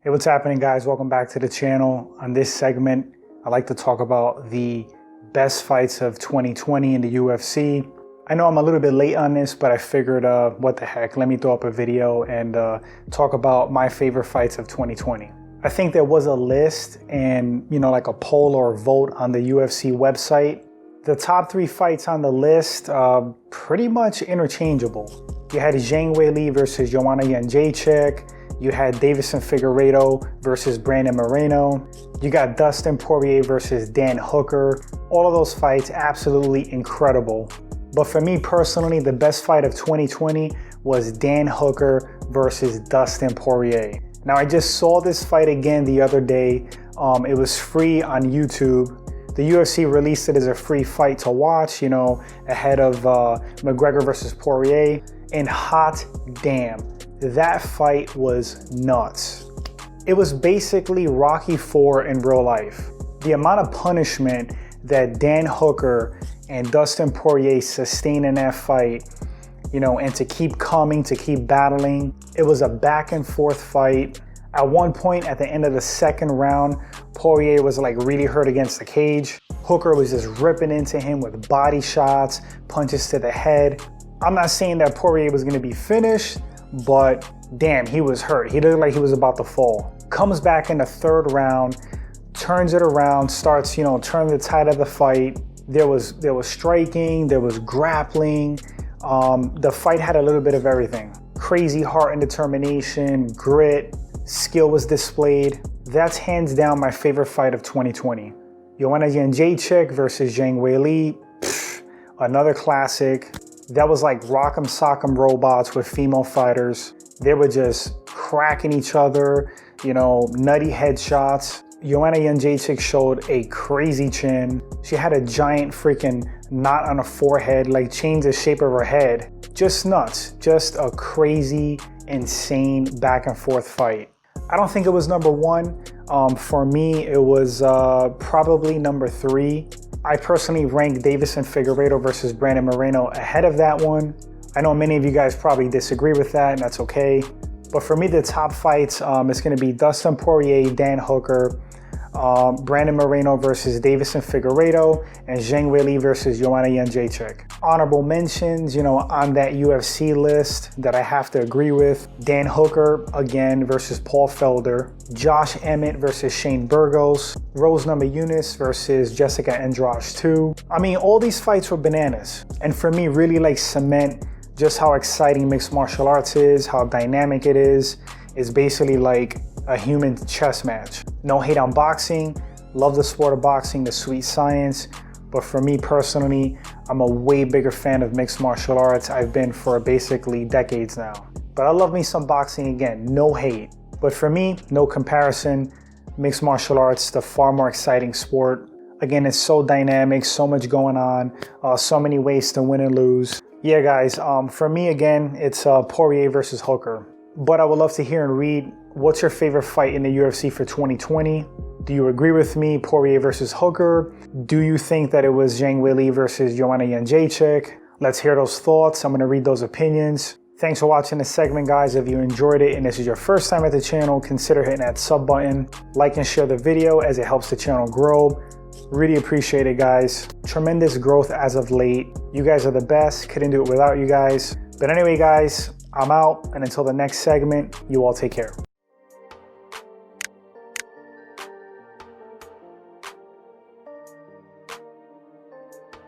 Hey, what's happening, guys? Welcome back to the channel. On this segment, I like to talk about the best fights of 2020 in the UFC. I know I'm a little bit late on this, but I figured, what the heck, let me throw up a video and talk about my favorite fights of 2020. I think there was a list and, like a poll or a vote on the UFC website. The top 3 fights on the list, pretty much interchangeable. You had Zhang Weili versus Joanna Jedrzejczyk. You had Deiveson Figuiredo versus Brandon Moreno. You got Dustin Poirier versus Dan Hooker. All of those fights absolutely incredible. But for me personally, the best fight of 2020 was Dan Hooker versus Dustin Poirier. Now, I just saw this fight again the other day. It was free on YouTube. The UFC released it as a free fight to watch, ahead of McGregor versus Poirier. And hot damn, that fight was nuts. It was basically Rocky IV in real life. The amount of punishment that Dan Hooker and Dustin Poirier sustained in that fight, and to keep coming, to keep battling. It was a back and forth fight. At one point at the end of the second round, Poirier was really hurt against the cage. Hooker was just ripping into him with body shots, punches to the head. I'm not saying that Poirier was gonna be finished, but damn, he was hurt. He looked like he was about to fall. Comes back in the third round, turns it around, starts, turning the tide of the fight. There was striking, there was grappling. The fight had a little bit of everything. Crazy heart and determination, grit, skill was displayed. That's hands down my favorite fight of 2020. Joanna Jedrzejczyk versus Zhang Weili, another classic. That was like rock'em sock'em robots with female fighters. They were just cracking each other, nutty headshots. Joanna Jedrzejczyk showed a crazy chin. She had a giant freaking knot on her forehead, changed the shape of her head. Just nuts. Just a crazy, insane back and forth fight. I don't think it was number 1. For me, it was probably number 3. I personally rank Deiveson Figuiredo versus Brandon Moreno ahead of that one. I know many of you guys probably disagree with that, and that's okay. But for me, the top fights is going to be Dustin Poirier, Dan Hooker, Brandon Moreno versus Deiveson Figuiredo, and Zhang Weili versus Joanna Jedrzejczyk. Honorable mentions, on that UFC list that I have to agree with. Dan Hooker, again, versus Paul Felder. Josh Emmett versus Shane Burgos. Rose Namajunas versus Jessica Andrade 2. I mean, all these fights were bananas. And for me, really cement just how exciting mixed martial arts is, how dynamic it is. It's basically like a human chess match. No hate on boxing. Love the sport of boxing, the sweet science. But for me personally, I'm a way bigger fan of mixed martial arts. I've been for basically decades now. But I love me some boxing again, no hate. But for me, no comparison. Mixed martial arts, the far more exciting sport. Again, it's so dynamic, so much going on, so many ways to win and lose. Yeah, guys, for me, again, it's Poirier versus Hooker. But I would love to hear and read, what's your favorite fight in the UFC for 2020? Do you agree with me, Poirier versus Hooker? Do you think that it was Zhang Weili versus Joanna Jedrzejczyk? Let's hear those thoughts. I'm going to read those opinions. Thanks for watching this segment, guys. If you enjoyed it and this is your first time at the channel, consider hitting that sub button. Like and share the video as it helps the channel grow. Really appreciate it, guys. Tremendous growth as of late. You guys are the best. Couldn't do it without you guys. But anyway, guys, I'm out. And until the next segment, you all take care.